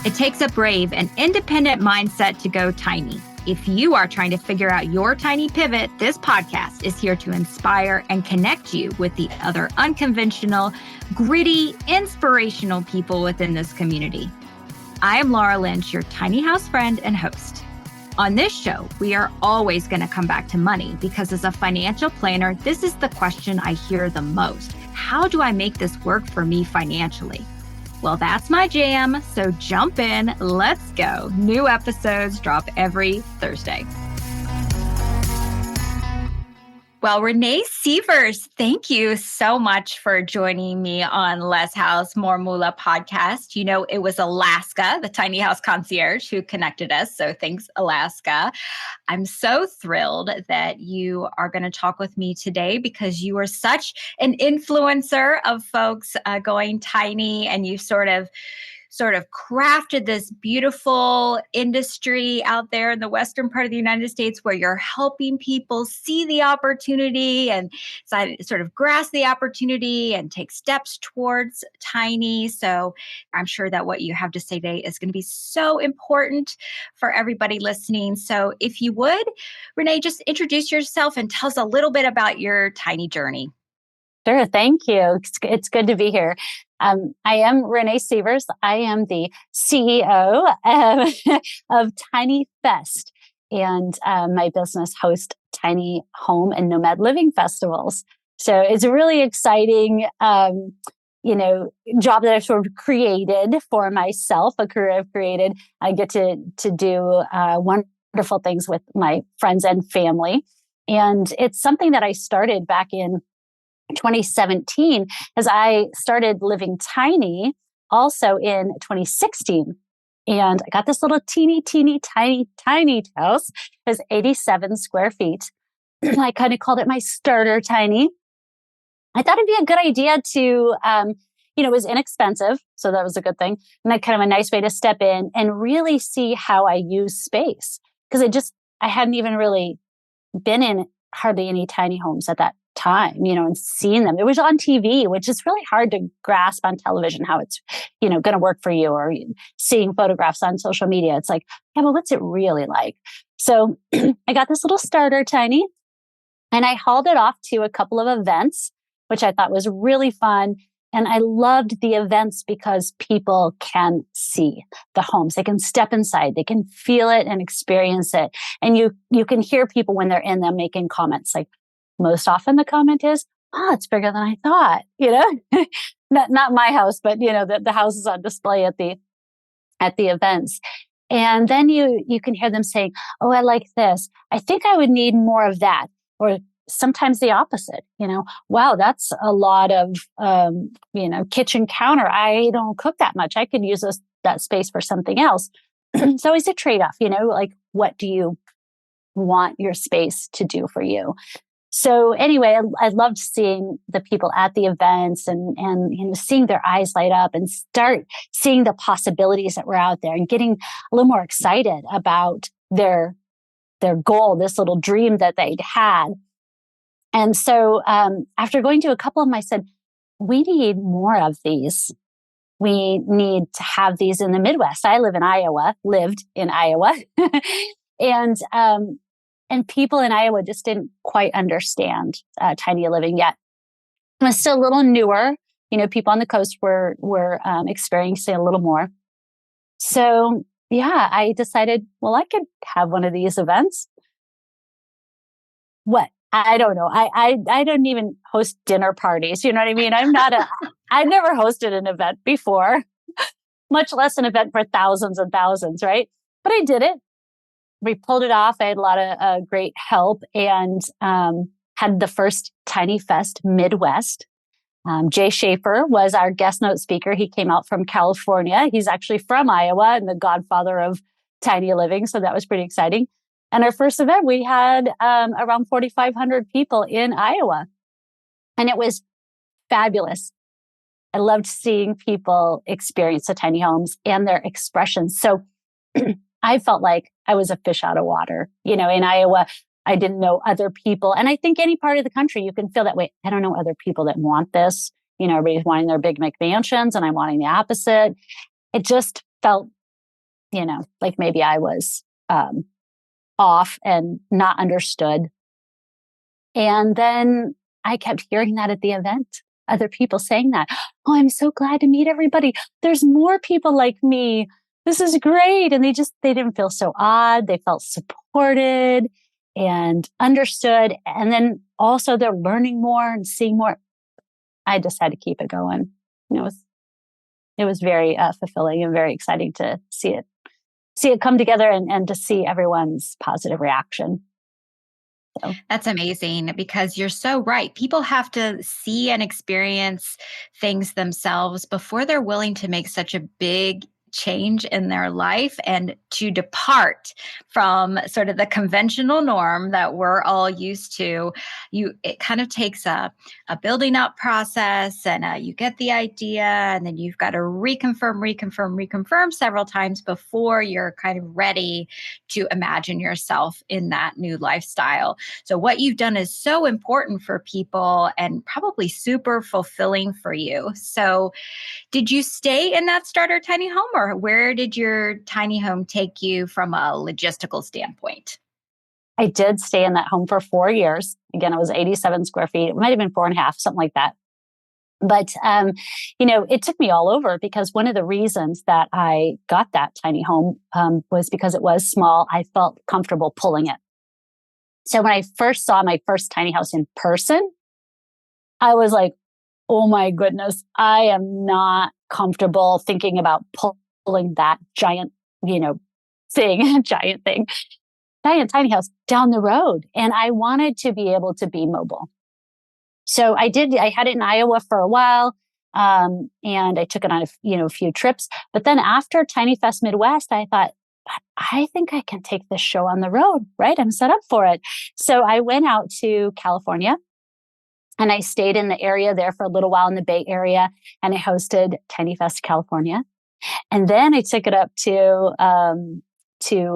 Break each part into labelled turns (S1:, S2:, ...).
S1: It takes a brave and independent mindset to go tiny. If you are trying to figure out your tiny pivot, this podcast is here to inspire and connect you with the other unconventional, gritty, inspirational people within this community. I am Laura Lynch, your tiny house friend and host. On this show, we are always going to come back to money because as a financial planner, this is the question I hear the most. How do I make this work for me financially? Well, that's my jam, so jump in, let's go. New episodes drop every Thursday. Well, Renee Seevers, thank you so much for joining me on Less House, More Moolah podcast. You know, it was Alaska, the tiny house concierge, who connected us. So thanks, Alaska. I'm so thrilled that you are going to talk with me today because you are such an influencer of folks going tiny, and you sort of crafted this beautiful industry out there in the western part of the United States where you're helping people see the opportunity and sort of grasp the opportunity and take steps towards tiny. So I'm sure that what you have to say today is going to be so important for everybody listening. So if you would, Renee, just introduce yourself and tell us a little bit about your tiny journey.
S2: Sure. Thank you. It's good to be here. I am Renee Seevers. I am the CEO of TinyFest, and my business hosts tiny home and nomad living festivals. So it's a really exciting, job that I've sort of created for myself, a career I've created. I get to do wonderful things with my friends and family. And it's something that I started back in 2017 as I started living tiny also in 2016. And I got this little teeny tiny house. It was 87 square feet. I kind of called it my starter tiny. I thought it'd be a good idea to, it was inexpensive. So that was a good thing. And that kind of a nice way to step in and really see how I use space. Because I hadn't even really been in hardly any tiny homes at that time, and seeing them. It was on TV, which is really hard to grasp on television, how it's, going to work for you, or seeing photographs on social media. It's like, yeah, but what's it really like? So I got this little starter tiny and I hauled it off to a couple of events, which I thought was really fun. And I loved the events because people can see the homes. They can step inside, they can feel it and experience it. And you can hear people when they're in them making comments. Like, most often the comment is, "Oh, it's bigger than I thought." Not my house, but the houses on display at the events. And then you can hear them saying, "Oh, I like this. I think I would need more of that." Or sometimes the opposite. "Wow, that's a lot of kitchen counter. I don't cook that much. I could use that space for something else." It's always a trade-off. Like, what do you want your space to do for you? So anyway, I loved seeing the people at the events and seeing their eyes light up and start seeing the possibilities that were out there and getting a little more excited about their goal, this little dream that they'd had. And so after going to a couple of them, I said, we need more of these. We need to have these in the Midwest. I lived in Iowa. And people in Iowa just didn't quite understand tiny living yet. It was still a little newer. People on the coast were experiencing a little more. So yeah, I decided, well, I could have one of these events. What? I don't know. I don't even host dinner parties. You know what I mean? I've never hosted an event before, much less an event for thousands and thousands, right? But I did it. We pulled it off. I had a lot of great help and had the first TinyFest Midwest. Jay Schaefer was our guest note speaker. He came out from California. He's actually from Iowa and the godfather of tiny living. So that was pretty exciting. And our first event, we had around 4,500 people in Iowa. And it was fabulous. I loved seeing people experience the tiny homes and their expressions. So I felt like I was a fish out of water. In Iowa, I didn't know other people. And I think any part of the country, you can feel that way. I don't know other people that want this. Everybody's wanting their big McMansions and I'm wanting the opposite. It just felt like maybe I was off and not understood. And then I kept hearing that at the event, other people saying that. Oh, I'm so glad to meet everybody. There's more people like me. This is great. And they didn't feel so odd. They felt supported and understood. And then also they're learning more and seeing more. I just had to keep it going. It was very fulfilling and very exciting to see it come together and to see everyone's positive reaction. So.
S1: That's amazing because you're so right. People have to see and experience things themselves before they're willing to make such a big change in their life and to depart from sort of the conventional norm that we're all used to. It kind of takes a building up process, and you get the idea, and then you've got to reconfirm several times before you're kind of ready to imagine yourself in that new lifestyle. So what you've done is so important for people and probably super fulfilling for you. So did you stay in that starter tiny home, or where did your tiny home take you from a logistical standpoint?
S2: I did stay in that home for 4 years. Again, it was 87 square feet. It might have been 4.5, something like that. But, it took me all over because one of the reasons that I got that tiny home was because it was small. I felt comfortable pulling it. So when I first saw my first tiny house in person, I was like, oh my goodness, I am not comfortable thinking about pulling that giant tiny house down the road. And I wanted to be able to be mobile. So I had it in Iowa for a while. And I took it on a few trips. But then after TinyFest Midwest, I thought, I think I can take this show on the road, right? I'm set up for it. So I went out to California and I stayed in the area there for a little while in the Bay Area, and I hosted TinyFest California. And then I took it up to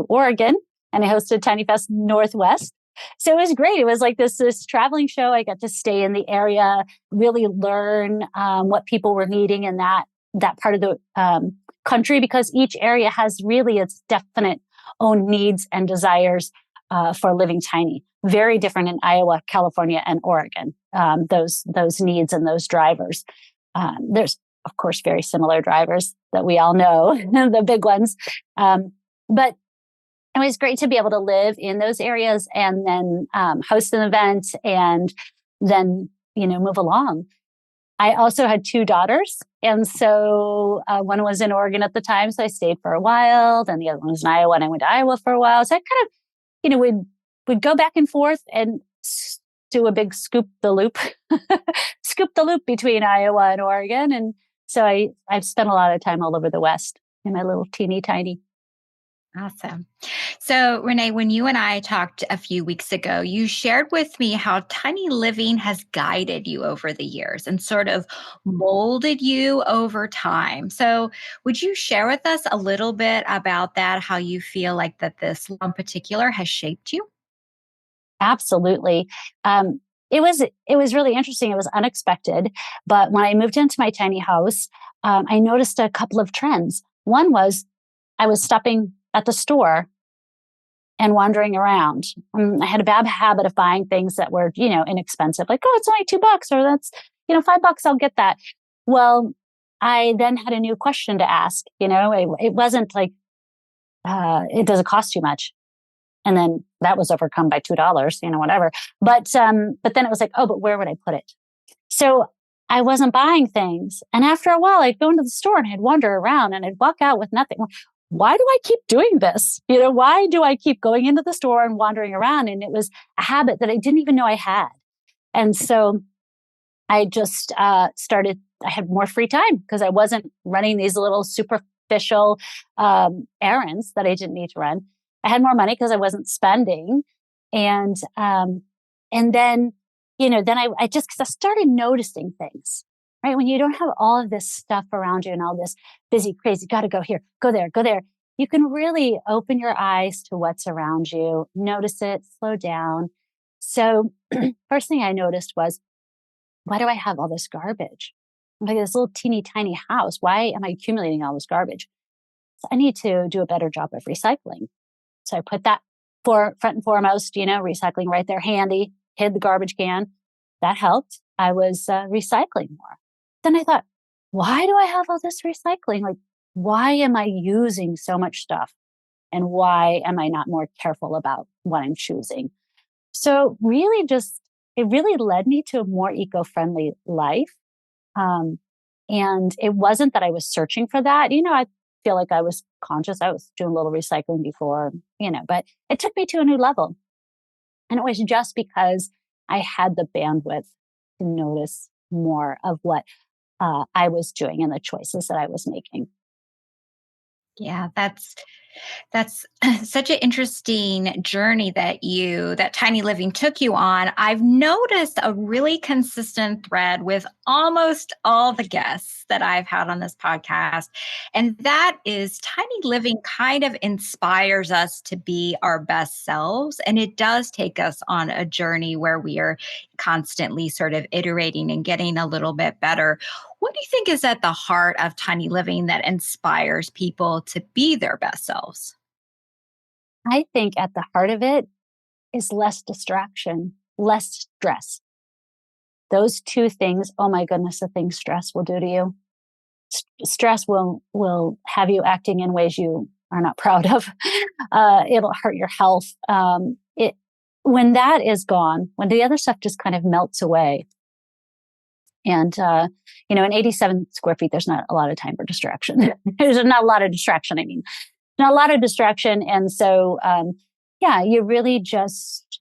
S2: Oregon, and I hosted TinyFest Northwest. So it was great. It was like this traveling show. I got to stay in the area, really learn what people were needing in that part of the country, because each area has really its definite own needs and desires for living tiny. Very different in Iowa, California, and Oregon. Those needs and those drivers. There's of course very similar drivers that we all know, the big ones. But it was great to be able to live in those areas and then host an event and then, move along. I also had 2 daughters. And so one was in Oregon at the time. So I stayed for a while. Then the other one was in Iowa, and I went to Iowa for a while. So I kind of, we'd go back and forth and do a big scoop the loop between Iowa and Oregon. And so I've spent a lot of time all over the West in my little teeny tiny.
S1: Awesome. So, Renee, when you and I talked a few weeks ago, you shared with me how tiny living has guided you over the years and sort of molded you over time. So, would you share with us a little bit about that, how you feel like that this in particular has shaped you?
S2: Absolutely. It was really interesting. It was unexpected. But when I moved into my tiny house, I noticed a couple of trends. One was I was stopping at the store and wandering around. I had a bad habit of buying things that were, inexpensive. Like, oh, it's only $2, or that's, $5, I'll get that. Well, I then had a new question to ask. It wasn't like, it doesn't cost too much. And then that was overcome by $2, whatever. But then it was like, oh, but where would I put it? So I wasn't buying things. And after a while, I'd go into the store and I'd wander around and I'd walk out with nothing. Why do I keep doing this? Why do I keep going into the store and wandering around? And it was a habit that I didn't even know I had. And so I just I had more free time because I wasn't running these little superficial errands that I didn't need to run. I had more money because I wasn't spending. And then, I just, cause I started noticing things, right? When you don't have all of this stuff around you and all this busy, crazy, got to go here, go there, you can really open your eyes to what's around you, notice it, slow down. So first thing I noticed was, why do I have all this garbage? I'm like this little teeny tiny house. Why am I accumulating all this garbage? So I need to do a better job of recycling. So I put that front and foremost, recycling right there handy, hid the garbage can. That helped. I was recycling more. Then I thought, why do I have all this recycling? Like, why am I using so much stuff? And why am I not more careful about what I'm choosing? So it really led me to a more eco-friendly life. Um, and it wasn't that I was searching for that. I feel like I was conscious. I was doing a little recycling before, but it took me to a new level. And it was just because I had the bandwidth to notice more of what I was doing and the choices that I was making.
S1: Yeah, that's such an interesting journey that Tiny Living took you on. I've noticed a really consistent thread with almost all the guests that I've had on this podcast. And that is Tiny Living kind of inspires us to be our best selves. And it does take us on a journey where we are constantly sort of iterating and getting a little bit better. What do you think is at the heart of Tiny Living that inspires people to be their best selves?
S2: I think at the heart of it is less distraction, less stress. Those two things, oh my goodness, the things stress will do to you. Stress will have you acting in ways you are not proud of. It'll hurt your health. When that is gone, when the other stuff just kind of melts away, and in 87 square feet, there's not a lot of time for distraction. There's not a lot of distraction. I mean, not a lot of distraction, and so you really just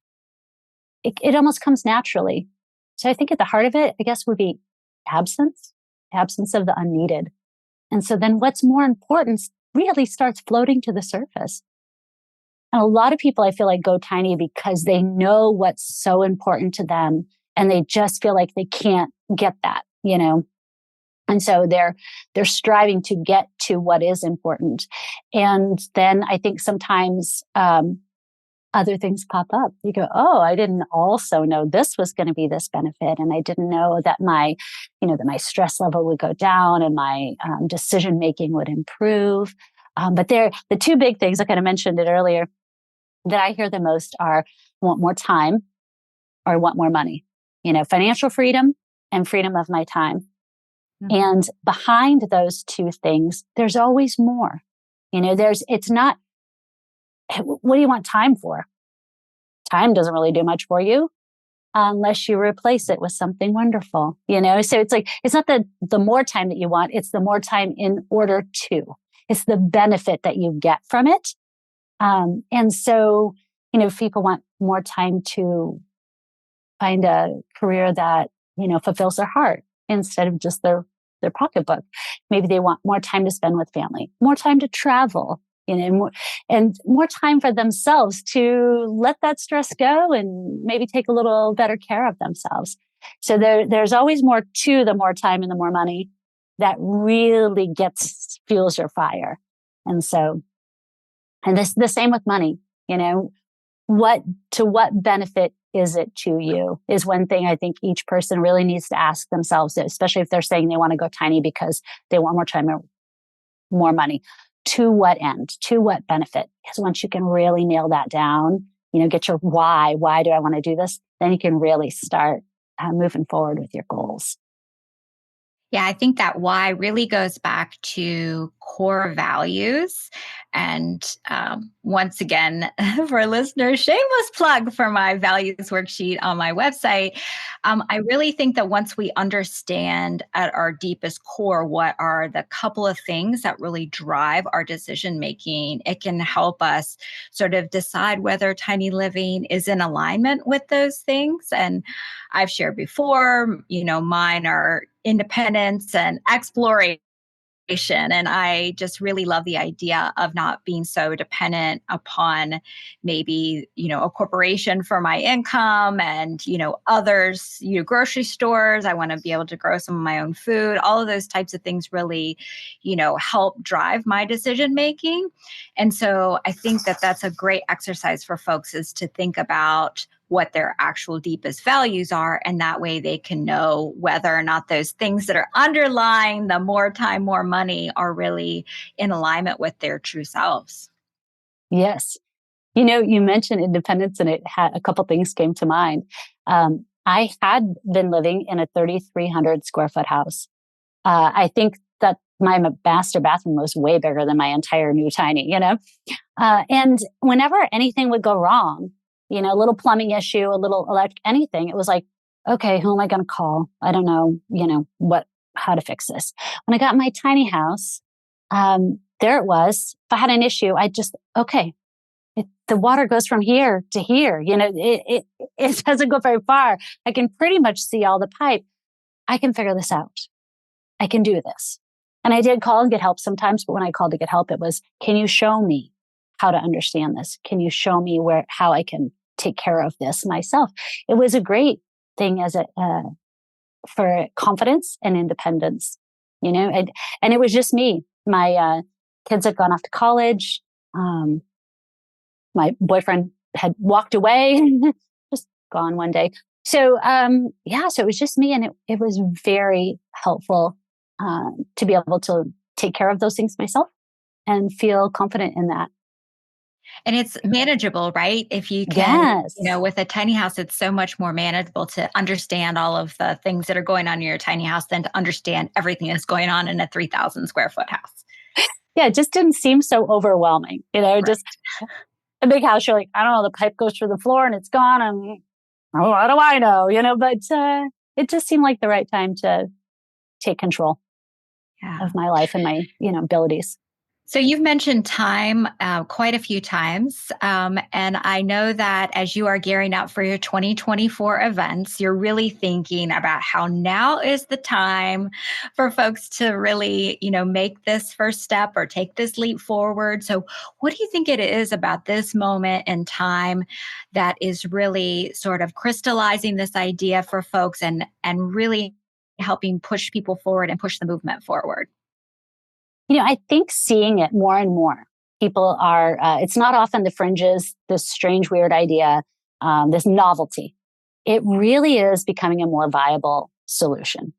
S2: it almost comes naturally. So I think at the heart of it, I guess, would be absence of the unneeded. And so then what's more important really starts floating to the surface. And a lot of people, I feel like, go tiny because they know what's so important to them and they just feel like they can't get that, And so they're striving to get to what is important. And then I think sometimes other things pop up. You go, oh, I didn't also know this was going to be this benefit. And I didn't know that my stress level would go down and my decision making would improve. But the two big things, I kind of mentioned it earlier, that I hear the most are want more time or want more money. Financial freedom and freedom of my time. Mm-hmm. And behind those two things, there's always more. It's not, what do you want time for? Time doesn't really do much for you unless you replace it with something wonderful, So it's like, it's not the more time that you want, it's the more time in order to. It's the benefit that you get from it. And so, if people want more time to find a career that, fulfills their heart instead of just their pocketbook, maybe they want more time to spend with family, more time to travel, and more time for themselves to let that stress go and maybe take a little better care of themselves. So there's always more to the more time and the more money that really fuels your fire. And so, and the same with money, what benefit is it to you is one thing I think each person really needs to ask themselves, especially if they're saying they want to go tiny because they want more time or more money. To what end? To what benefit? Because once you can really nail that down, get your why do I want to do this? Then you can really start moving forward with your goals.
S1: Yeah, I think that why really goes back to core values. And once again, for listeners, shameless plug for my values worksheet on my website. I really think that once we understand at our deepest core what are the couple of things that really drive our decision making, it can help us sort of decide whether Tiny Living is in alignment with those things. And I've shared before, mine are independence and exploration. And I just really love the idea of not being so dependent upon maybe, a corporation for my income and, others, grocery stores. I want to be able to grow some of my own food. All of those types of things really, help drive my decision making. And so I think that that's a great exercise for folks is to think about what their actual deepest values are. And that way they can know whether or not those things that are underlying the more time, more money are really in alignment with their true selves.
S2: Yes. You mentioned independence, and it had a couple things came to mind. I had been living in a 3,300 square foot house. I think that my master bathroom was way bigger than my entire new tiny. And whenever anything would go wrong, a little plumbing issue, a little electric, anything, it was like, okay, who am I going to call? I don't know, how to fix this. When I got my tiny house, there it was. If I had an issue, okay, the water goes from here to here. It doesn't go very far. I can pretty much see all the pipe. I can figure this out. I can do this. And I did call and get help sometimes, but when I called to get help, it was, can you show me how to understand this? Can you show me how I can take care of this myself? It was a great thing for confidence and independence, and it was just me. My kids had gone off to college. My boyfriend had walked away, just gone one day. So, so it was just me, and it was very helpful to be able to take care of those things myself and feel confident in that.
S1: And it's manageable, right? If you can,
S2: Yes.
S1: with a tiny house, it's so much more manageable to understand all of the things that are going on in your tiny house than to understand everything that's going on in a 3,000 square foot house.
S2: Yeah, it just didn't seem so overwhelming.
S1: Right.
S2: Just a big house, you're like, I don't know, the pipe goes through the floor and it's gone. And what do I know? But it just seemed like the right time to take control of my life and my, abilities.
S1: So you've mentioned time quite a few times. And I know that as you are gearing up for your 2024 events, you're really thinking about how now is the time for folks to really, make this first step or take this leap forward. So what do you think it is about this moment in time that is really sort of crystallizing this idea for folks and really helping push people forward and push the movement forward?
S2: I think seeing it more and more. People are, it's not often the fringes, this strange, weird idea, this novelty. It really is becoming a more viable solution.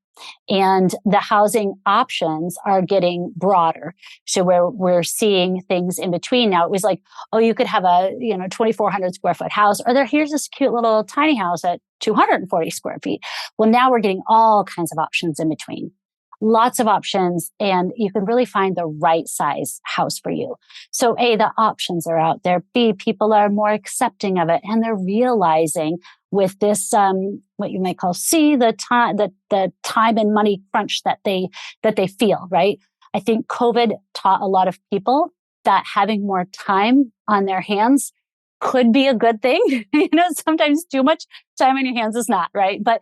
S2: And the housing options are getting broader. So we're seeing things in between. Now it was like, oh, you could have a 2,400 square foot house, or here's this cute little tiny house at 240 square feet. Well, now we're getting all kinds of options in between. Lots of options, and you can really find the right size house for you. So A, the options are out there. B, people are more accepting of it, and they're realizing with this, what you might call the time and money crunch that they feel, right? I think COVID taught a lot of people that having more time on their hands could be a good thing. Sometimes too much time on your hands is not, right? But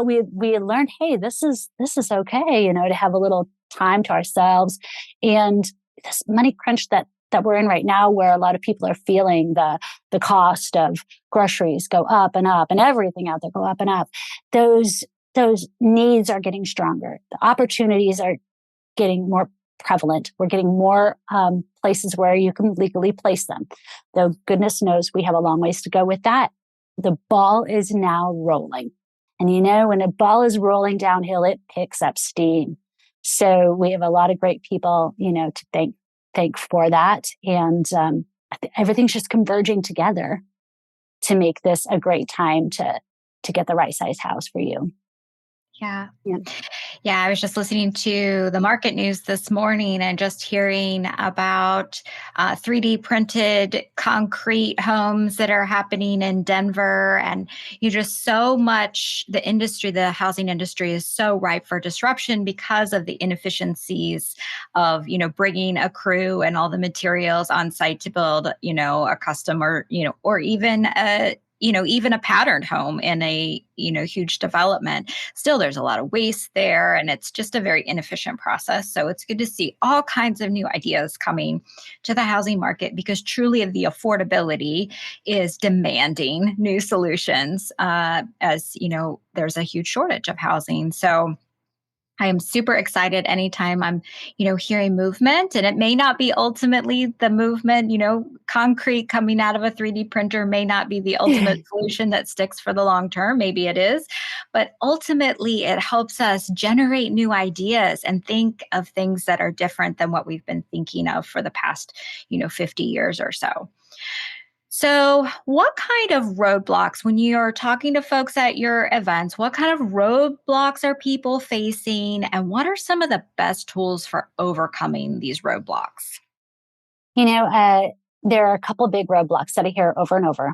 S2: we learned, hey, this is okay, to have a little time to ourselves. And this money crunch that we're in right now, where a lot of people are feeling the cost of groceries go up, and everything out there go up and up. Those needs are getting stronger. The opportunities are getting more prevalent. We're getting more places where you can legally place them. Though goodness knows we have a long ways to go with that. The ball is now rolling. And when a ball is rolling downhill, it picks up steam. So we have a lot of great people, to thank for that. And everything's just converging together to make this a great time to get the right size house for you.
S1: Yeah. I was just listening to the market news this morning and just hearing about 3D printed concrete homes that are happening in Denver. And just so much, the housing industry is so ripe for disruption because of the inefficiencies of, bringing a crew and all the materials on site to build, a custom or even even a patterned home in a, huge development. Still, there's a lot of waste there, and it's just a very inefficient process. So it's good to see all kinds of new ideas coming to the housing market, because truly the affordability is demanding new solutions, as there's a huge shortage of housing. So I am super excited anytime I'm, hearing movement, and it may not be ultimately the movement, concrete coming out of a 3D printer may not be the ultimate solution that sticks for the long term. Maybe it is, but ultimately it helps us generate new ideas and think of things that are different than what we've been thinking of for the past, 50 years or so. So, what kind of roadblocks, when you're talking to folks at your events, what kind of roadblocks are people facing? And what are some of the best tools for overcoming these roadblocks?
S2: You know, there are a couple big roadblocks that I hear over and over.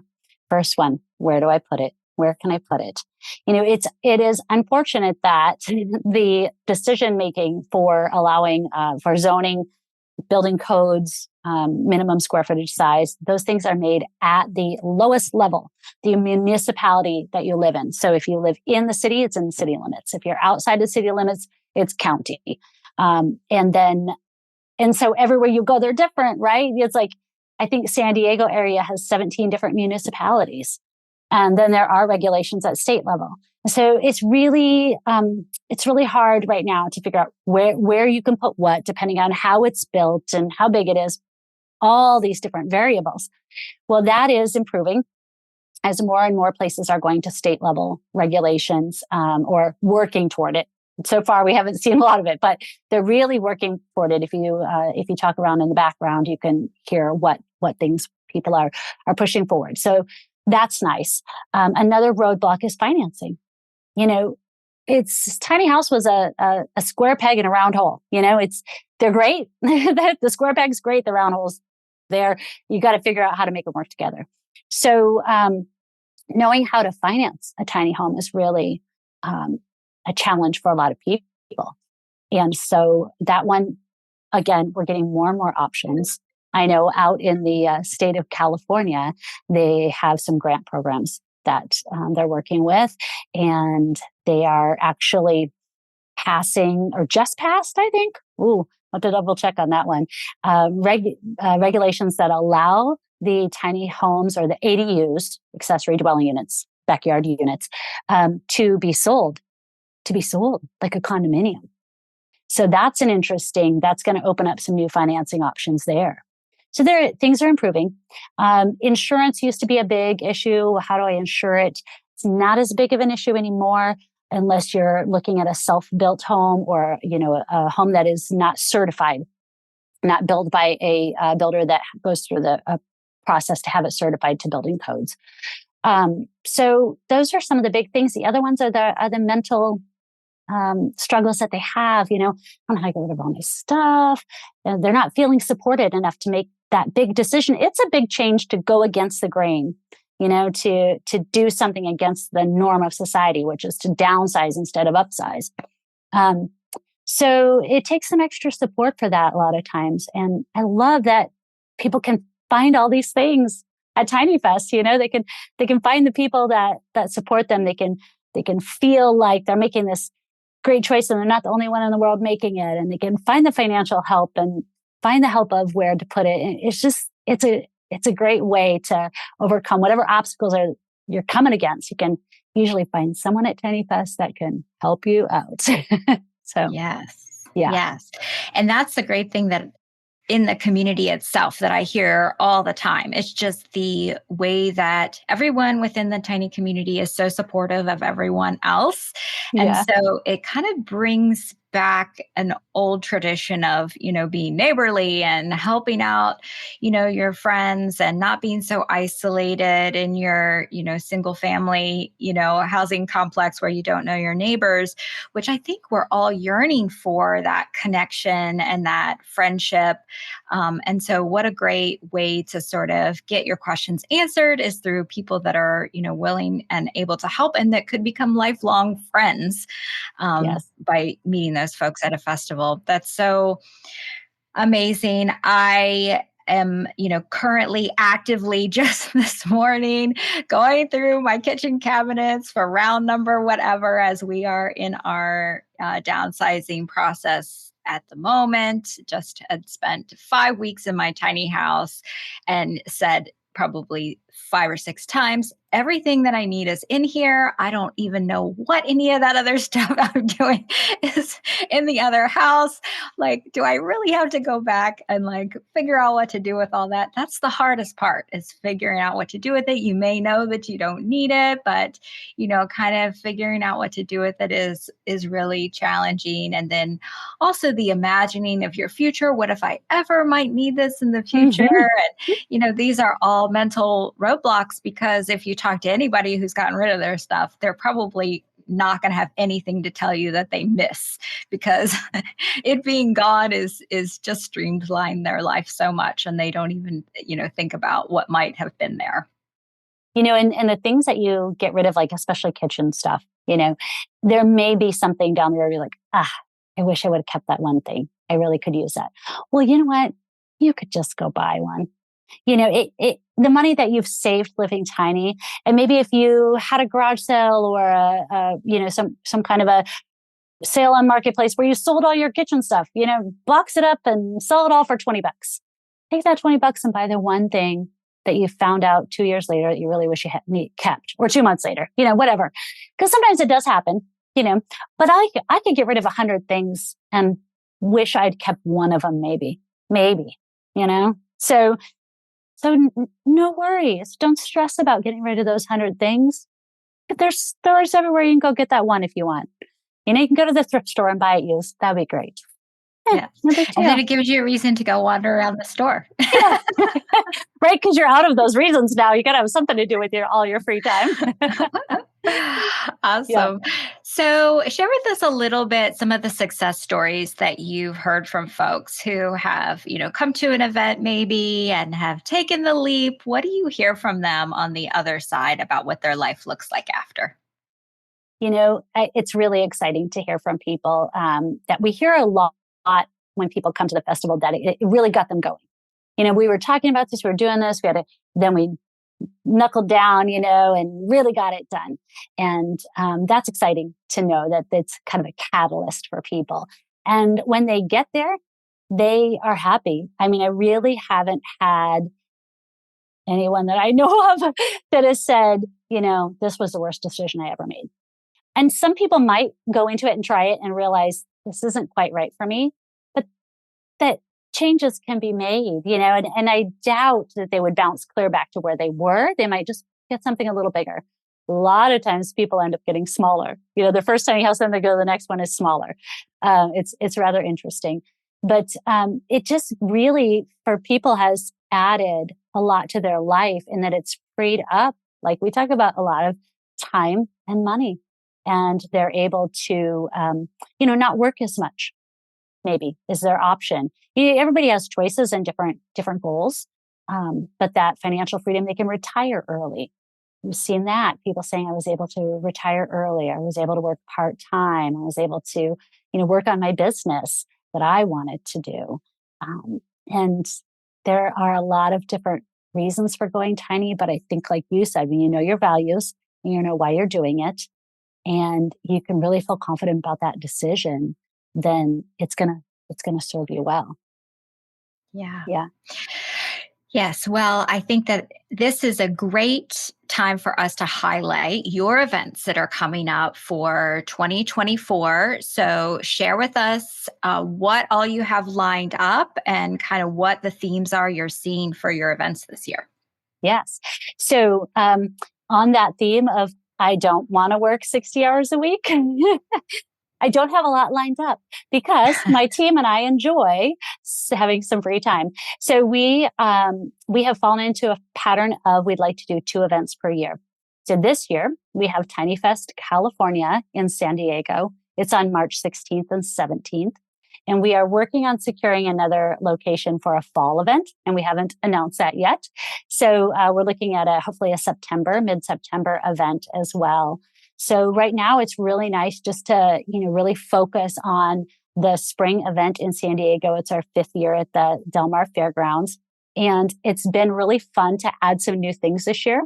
S2: First one, where do I put it? Where can I put it? It is unfortunate that the decision making for allowing for zoning, building codes, minimum square footage size, those things are made at the lowest level, the municipality that you live in. So if you live in the city, it's in the city limits. If you're outside the city limits, it's county. And so everywhere you go, they're different, right? It's like, I think San Diego area has 17 different municipalities. And then there are regulations at state level. So it's really hard right now to figure out where you can put what, depending on how it's built and how big it is, all these different variables. Well, that is improving as more and more places are going to state level regulations, or working toward it. So far, we haven't seen a lot of it, but they're really working toward it. If you talk around in the background, you can hear what things people are pushing forward. So that's nice. Another roadblock is financing. It's tiny house was a square peg in a round hole. They're great. The square peg's great. The round hole's there. You got to figure out how to make them work together. So knowing how to finance a tiny home is really a challenge for a lot of people. And so that one, again, we're getting more and more options. I know out in the state of California, they have some grant programs that they're working with, and they are actually passing or just passed, I think. Ooh, I'll have to double check on that one. Regulations that allow the tiny homes or the ADUs, accessory dwelling units, backyard units, to be sold like a condominium. So that's that's going to open up some new financing options there. So things are improving. Insurance used to be a big issue. How do I insure it? It's not as big of an issue anymore unless you're looking at a self-built home or, a home that is not certified, not built by a builder that goes through the process to have it certified to building codes. So those are some of the big things. The other ones are the mental struggles that they have. I don't know how to get rid of all my stuff. And they're not feeling supported enough to make that big decision. It's a big change to go against the grain, to do something against the norm of society, which is to downsize instead of upsize. So it takes some extra support for that a lot of times. And I love that people can find all these things at TinyFest. They can find the people that support them. They can feel like they're making this great choice and they're not the only one in the world making it. And they can find the financial help and find the help of where to put it. And it's a great way to overcome whatever obstacles you're coming against. You can usually find someone at TinyFest that can help you out. So
S1: yes.
S2: Yeah.
S1: Yes. And that's the great thing that in the community itself that I hear all the time. It's just the way that everyone within the tiny community is so supportive of everyone else. And
S2: Yeah.
S1: so it kind of brings back an old tradition of, being neighborly and helping out, your friends and not being so isolated in your, single family, housing complex where you don't know your neighbors, which I think we're all yearning for, that connection and that friendship. And so what a great way to sort of get your questions answered is through people that are, willing and able to help and that could become lifelong friends
S2: Yes.
S1: by meeting those folks at a festival. That's so amazing. I am, currently actively just this morning going through my kitchen cabinets for round number whatever as we are in our downsizing process at the moment. Just had spent 5 weeks in my tiny house and said probably 5 or 6 times, everything that I need is in here. I don't even know what any of that other stuff I'm doing is in the other house. Like, do I really have to go back and like figure out what to do with all that? That's the hardest part, is figuring out what to do with it. You may know that you don't need it, but kind of figuring out what to do with it is really challenging. And then also the imagining of your future. What if I ever might need this in the future? And these are all mental roadblocks, because if you talk to anybody who's gotten rid of their stuff, they're probably not going to have anything to tell you that they miss, because it being gone is just streamlined their life so much, and they don't even think about what might have been there.
S2: And the things that you get rid of, like especially kitchen stuff, there may be something down the road you're like, I wish I would have kept that one thing. I really could use that. Well, you know what? You could just go buy one. The money that you've saved living tiny, and maybe if you had a garage sale or some kind of a sale on marketplace where you sold all your kitchen stuff, box it up and sell it all for $20. Take that $20 and buy the one thing that you found out 2 years later that you really wish you had kept, or 2 months later, whatever. Because sometimes it does happen, but I could get rid of 100 things and wish I'd kept one of them, maybe, so no worries. Don't stress about getting rid of those 100 things. There's stores everywhere. You can go get that one if you want. You can go to the thrift store and buy it used. That'd be great.
S1: Yeah. And then it gives you a reason to go wander around the store.
S2: Yeah. Right, because you're out of those reasons now. You got to have something to do with all your free time.
S1: Awesome. Yeah. So share with us a little bit some of the success stories that you've heard from folks who have, come to an event maybe and have taken the leap. What do you hear from them on the other side about what their life looks like after?
S2: It's really exciting to hear from people that we hear a lot when people come to the festival, that it really got them going. We were talking about this, we were doing this, then we knuckled down, and really got it done. And that's exciting to know that it's kind of a catalyst for people. And when they get there, they are happy. I mean, I really haven't had anyone that I know of that has said, this was the worst decision I ever made. And some people might go into it and try it and realize this isn't quite right for me, but that changes can be made, and I doubt that they would bounce clear back to where they were. They might just get something a little bigger. A lot of times people end up getting smaller. The first tiny house, then they go to the next one is smaller. It's rather interesting, but it just really for people has added a lot to their life, in that it's freed up, like we talk about, a lot of time and money. And they're able to, not work as much, maybe, is their option. Everybody has choices and different goals. But that financial freedom, they can retire early. We've seen that. People saying, I was able to retire early. I was able to work part-time. I was able to, work on my business that I wanted to do. And there are a lot of different reasons for going tiny. But I think, like you said, when you know your values, and you know why you're doing it, and you can really feel confident about that decision, then it's gonna serve you well.
S1: Yeah.
S2: Yeah.
S1: Yes. Well, I think that this is a great time for us to highlight your events that are coming up for 2024. So share with us what all you have lined up and kind of what the themes are you're seeing for your events this year.
S2: Yes. So on that theme of I don't want to work 60 hours a week, I don't have a lot lined up because my team and I enjoy having some free time. So we have fallen into a pattern of we'd like to do 2 events per year. So this year we have TinyFest California in San Diego. It's on March 16th and 17th. And we are working on securing another location for a fall event, and we haven't announced that yet. So we're looking at hopefully a mid-September event as well. So right now it's really nice just to, really focus on the spring event in San Diego. It's our 5th year at the Del Mar Fairgrounds. And it's been really fun to add some new things this year.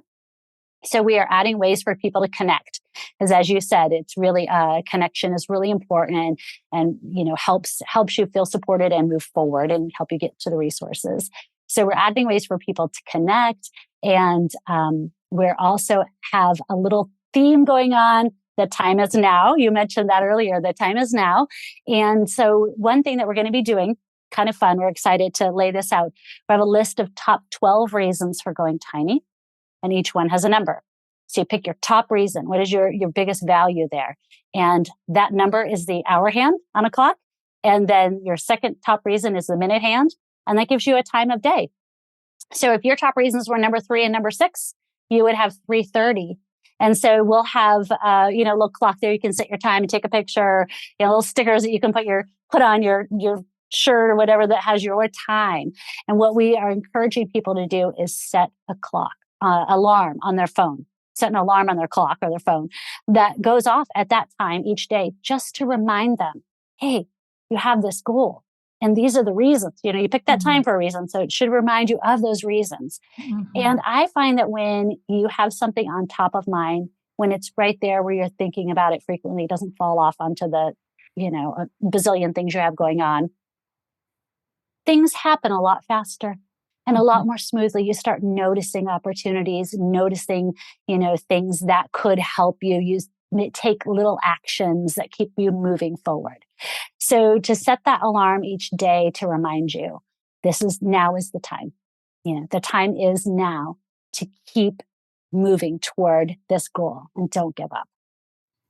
S2: So we are adding ways for people to connect. Because as you said, it's really connection is really important and helps you feel supported and move forward and help you get to the resources. So we're adding ways for people to connect. And we're also have a little theme going on. The time is now. You mentioned that earlier. The time is now. And so one thing that we're going to be doing, kind of fun, we're excited to lay this out. We have a list of top 12 reasons for going tiny, and each one has a number. So you pick your top reason. What is your biggest value there? And that number is the hour hand on a clock. And then your second top reason is the minute hand. And that gives you a time of day. So if your top reasons were number 3 and number 6, you would have 3:30. And so we'll have, a little clock there. You can set your time and take a picture, little stickers that you can put on your shirt or whatever that has your time. And what we are encouraging people to do is set a clock, alarm on their phone, set an alarm on their clock or their phone that goes off at that time each day, just to remind them, hey, you have this goal. And these are the reasons. You pick that time for a reason. So it should remind you of those reasons. And I find that when you have something on top of mind, when it's right there where you're thinking about it frequently, it doesn't fall off onto the, a bazillion things you have going on. Things happen a lot faster and a lot more smoothly. You start noticing opportunities, noticing, things that could help you. Take little actions that keep you moving forward. So to set that alarm each day to remind you, now is the time. The time is now to keep moving toward this goal and don't give up.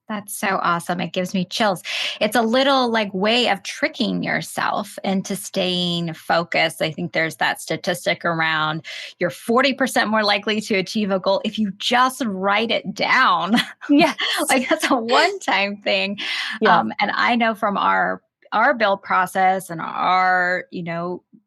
S1: That's so awesome. It gives me chills. It's a little way of tricking yourself into staying focused. I think there's that statistic around you're 40% more likely to achieve a goal if you just write it down.
S2: Yes.
S1: That's a one-time thing.
S2: Yeah.
S1: And I know from our build process and our,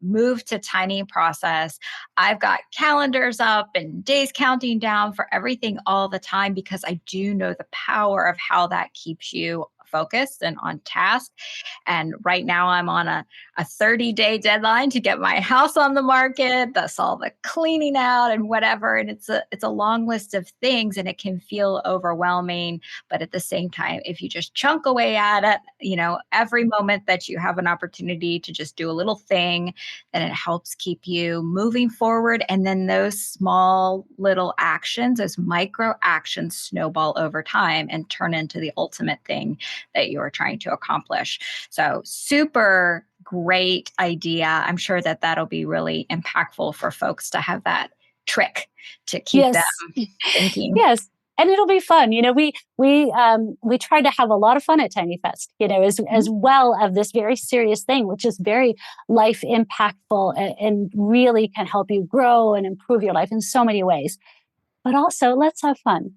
S1: move to tiny process, I've got calendars up and days counting down for everything all the time, because I do know the power of how that keeps you focused and on task. And right now I'm on a 30-day deadline to get my house on the market. That's all the cleaning out and whatever. And it's a long list of things, and it can feel overwhelming. But at the same time, if you just chunk away at it, every moment that you have an opportunity to just do a little thing, then it helps keep you moving forward. And then those small little actions, those micro actions, snowball over time and turn into the ultimate thing that you're trying to accomplish. So super great idea. I'm sure that that'll be really impactful for folks to have that trick to keep them thinking.
S2: Yes. And it'll be fun. We try to have a lot of fun at TinyFest, as well of this very serious thing, which is very life impactful and really can help you grow and improve your life in so many ways. But also, let's have fun,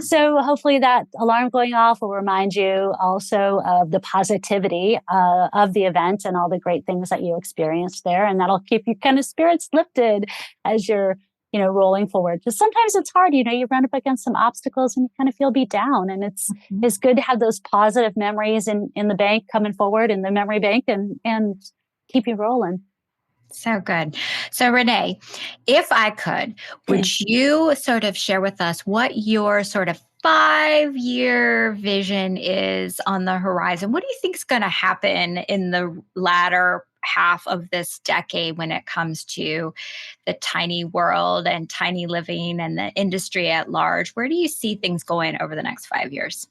S2: So hopefully that alarm going off will remind you also of the positivity of the event and all the great things that you experienced there. And that'll keep your kind of spirits lifted as you're, rolling forward. Because sometimes it's hard, you run up against some obstacles and you kind of feel beat down. And it's good to have those positive memories in the bank coming forward, in the memory bank, and keep you rolling.
S1: So good. So Renee, if I could, would you sort of share with us what your sort of 5-year vision is on the horizon? What do you think is going to happen in the latter half of this decade when it comes to the tiny world and tiny living and the industry at large? Where do you see things going over the next 5 years?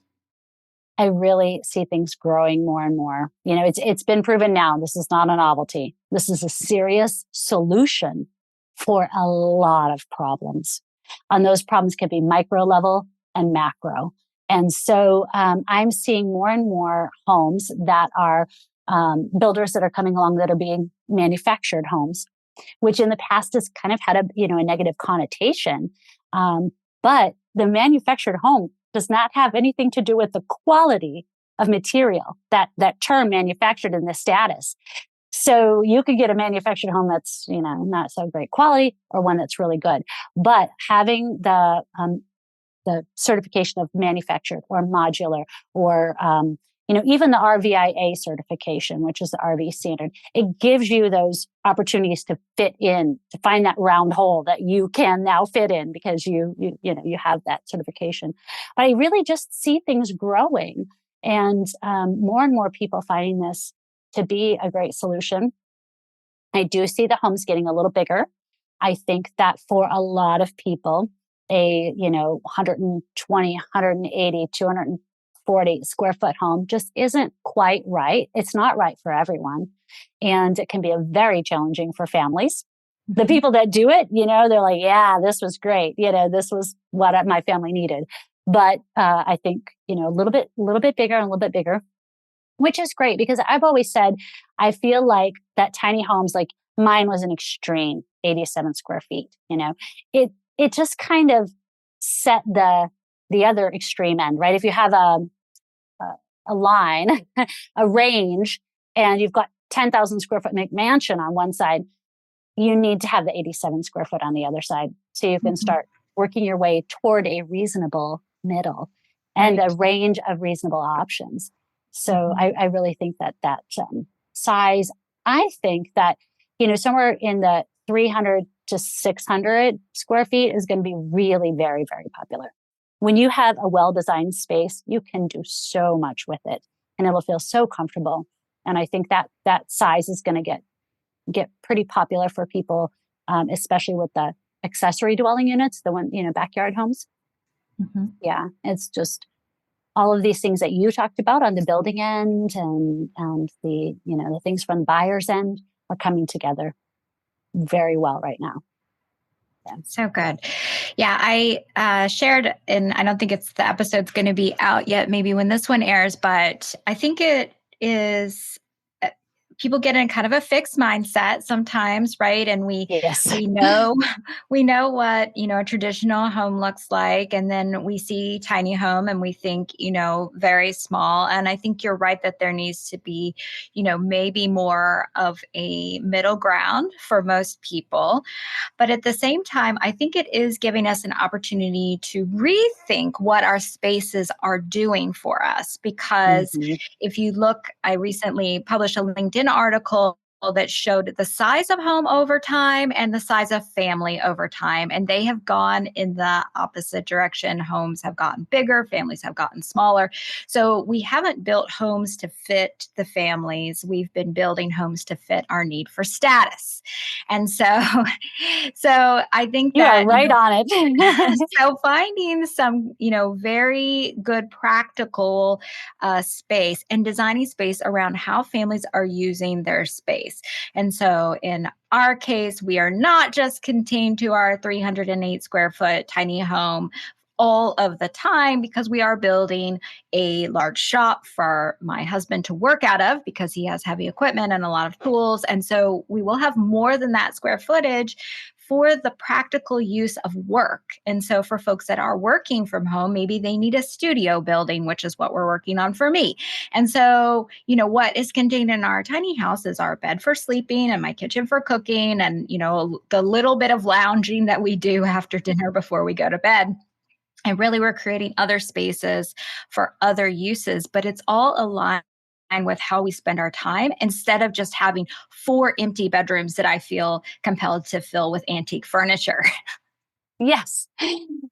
S2: I really see things growing more and more. It's been proven now. This is not a novelty. This is a serious solution for a lot of problems. And those problems can be micro level and macro. And so I'm seeing more and more homes that are builders that are coming along that are being manufactured homes, which in the past has kind of had a negative connotation. But the manufactured home does not have anything to do with the quality of material, that term manufactured in this status. So you could get a manufactured home that's, not so great quality, or one that's really good. But having the certification of manufactured or modular or, even the RVIA certification, which is the RV standard, it gives you those opportunities to fit in, to find that round hole that you can now fit in because you have that certification. But I really just see things growing and more people finding this to be a great solution. I do see the homes getting a little bigger. I think that for a lot of people, a, 120, 180, 240 square foot home just isn't quite right. It's not right for everyone. And it can be very challenging for families. The people that do it, they're like, yeah, this was great. This was what my family needed. But I think, a little bit bigger and a little bit bigger, which is great because I've always said, I feel like that tiny homes, like mine was an extreme 87 square feet, it just kind of set the other extreme end, right? If you have a line, a range, and you've got 10,000 square foot McMansion on one side, you need to have the 87 square foot on the other side. So you can start working your way toward a reasonable middle and a range of reasonable options. So I really think that size, I think that, somewhere in the 300 to 600 square feet is going to be really very, very popular. When you have a well-designed space, you can do so much with it and it'll feel so comfortable. And I think that size is going to get pretty popular for people, especially with the accessory dwelling units, the one, backyard homes. Yeah, it's just all of these things that you talked about on the building end and the, the things from the buyer's end are coming together very well right now.
S1: Yeah. So good. Yeah, I shared, and I don't think the episode's going to be out yet, maybe when this one airs, but I think it is. People get in kind of a fixed mindset sometimes, right? And we know what, a traditional home looks like. And then we see tiny home and we think, very small. And I think you're right that there needs to be, maybe more of a middle ground for most people. But at the same time, I think it is giving us an opportunity to rethink what our spaces are doing for us. Because if you look, I recently published a LinkedIn article that showed the size of home over time and the size of family over time. And they have gone in the opposite direction. Homes have gotten bigger, families have gotten smaller. So we haven't built homes to fit the families. We've been building homes to fit our need for status. And so I think
S2: you are right on
S1: it. So finding some, very good practical space and designing space around how families are using their space. And so in our case, we are not just contained to our 308 square foot tiny home all of the time because we are building a large shop for my husband to work out of because he has heavy equipment and a lot of tools. And so we will have more than that square footage for the practical use of work. And so for folks that are working from home, maybe they need a studio building, which is what we're working on for me. And so, what is contained in our tiny house is our bed for sleeping and my kitchen for cooking and, the little bit of lounging that we do after dinner before we go to bed. And really, we're creating other spaces for other uses, but it's all aligned with how we spend our time instead of just having 4 empty bedrooms that I feel compelled to fill with antique furniture.
S2: Yes.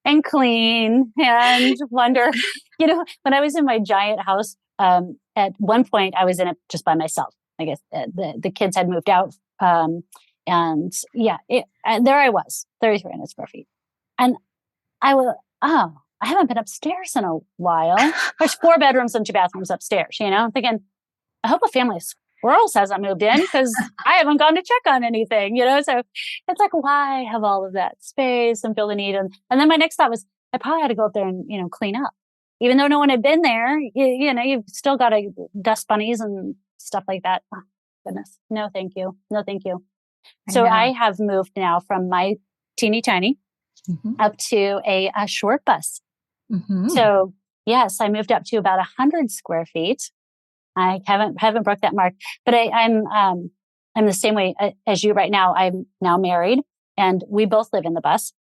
S2: And clean and wonder, when I was in my giant house, at one point I was in it just by myself. I guess the kids had moved out. And there I was, 3,300 square feet. And I haven't been upstairs in a while. There's 4 bedrooms and 2 bathrooms upstairs, I'm thinking, I hope a family of squirrels hasn't moved in because I haven't gone to check on anything, So it's like, why have all of that space and feel the need? And then my next thought was, I probably had to go up there and, clean up. Even though no one had been there, you've still got to dust bunnies and stuff like that. Oh, goodness. No, thank you. No, thank you. So I have moved now from my teeny tiny up to a short bus. So yes, I moved up to about 100 square feet. I haven't broke that mark, but I'm the same way as you right now. I'm now married and we both live in the bus.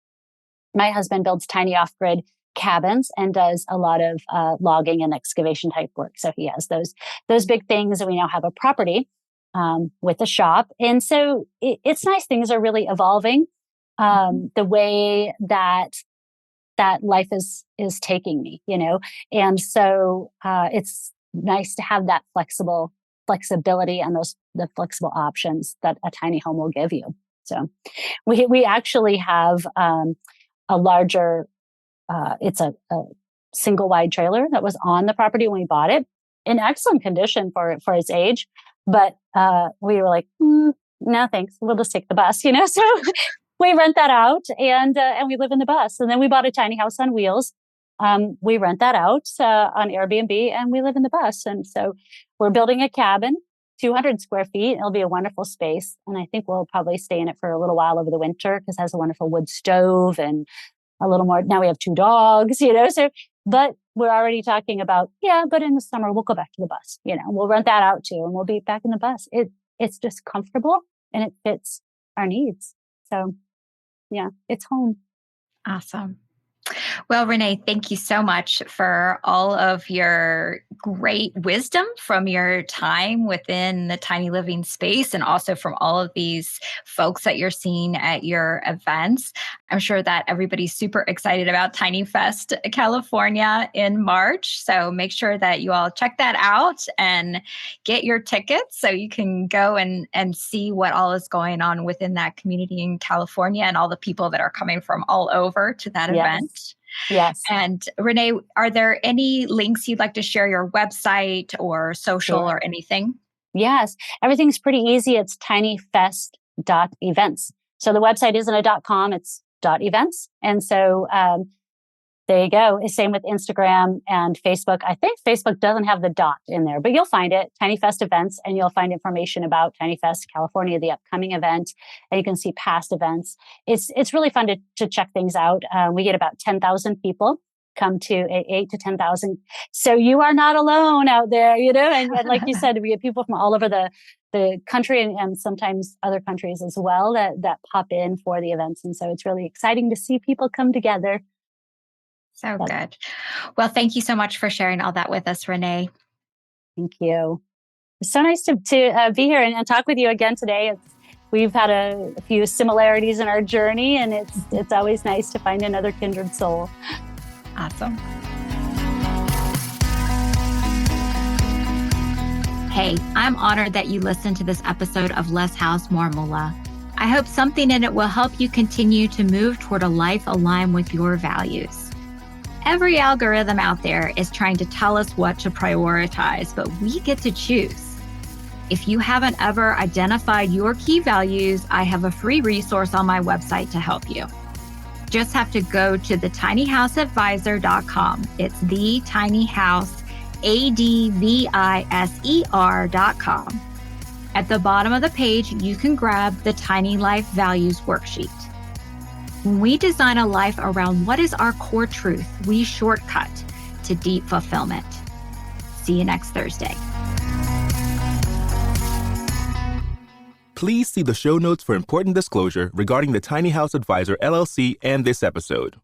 S2: My husband builds tiny off-grid cabins and does a lot of logging and excavation type work. So he has those big things, and we now have a property with a shop. And so it's nice. Things are really evolving. The way that life is taking me, and so it's nice to have that flexibility and the flexible options that a tiny home will give you. So we actually have a larger, it's a single wide trailer that was on the property when we bought it, in excellent condition for its age. But we were like, no, thanks. We'll just take the bus, So we rent that out and we live in the bus. And then we bought a tiny house on wheels. We rent that out on Airbnb and we live in the bus. And so we're building a cabin, 200 square feet. It'll be a wonderful space. And I think we'll probably stay in it for a little while over the winter because it has a wonderful wood stove and a little more. Now we have 2 dogs, So, but we're already talking about, but in the summer, we'll go back to the bus, we'll rent that out too. And we'll be back in the bus. It's just comfortable and it fits our needs. So it's home.
S1: Awesome. Well, Renee, thank you so much for all of your great wisdom from your time within the tiny living space and also from all of these folks that you're seeing at your events. I'm sure that everybody's super excited about TinyFest California in March. So make sure that you all check that out and get your tickets so you can go and see what all is going on within that community in California and all the people that are coming from all over to that event.
S2: Yes.
S1: And Renee, are there any links you'd like to share, your website or social or anything?
S2: Yes. Everything's pretty easy. It's tinyfest.events. So the website isn't a .com, it's .events. And so there you go. Same with Instagram and Facebook. I think Facebook doesn't have the dot in there, but you'll find it, TinyFest events, and you'll find information about TinyFest California, the upcoming event, and you can see past events. It's really fun to check things out. We get about 10,000 people come to 8 to 10,000. So you are not alone out there, and like you said, we get people from all over the country and sometimes other countries as well that pop in for the events. And so it's really exciting to see people come together.
S1: So good. Well, thank you so much for sharing all that with us, Renee.
S2: Thank you. It's so nice to be here and talk with you again today. We've had a few similarities in our journey, and it's always nice to find another kindred soul.
S1: Awesome. Hey, I'm honored that you listened to this episode of Less House, More Moolah. I hope something in it will help you continue to move toward a life aligned with your values. Every algorithm out there is trying to tell us what to prioritize, but we get to choose. If you haven't ever identified your key values, I have a free resource on my website to help you. Just have to go to thetinyhouseadvisor.com. It's thetinyhouseadvisor.com. At the bottom of the page, you can grab the Tiny Life Values Worksheet. When we design a life around what is our core truth, we shortcut to deep fulfillment. See you next Thursday.
S3: Please see the show notes for important disclosure regarding the Tiny House Advisor LLC and this episode.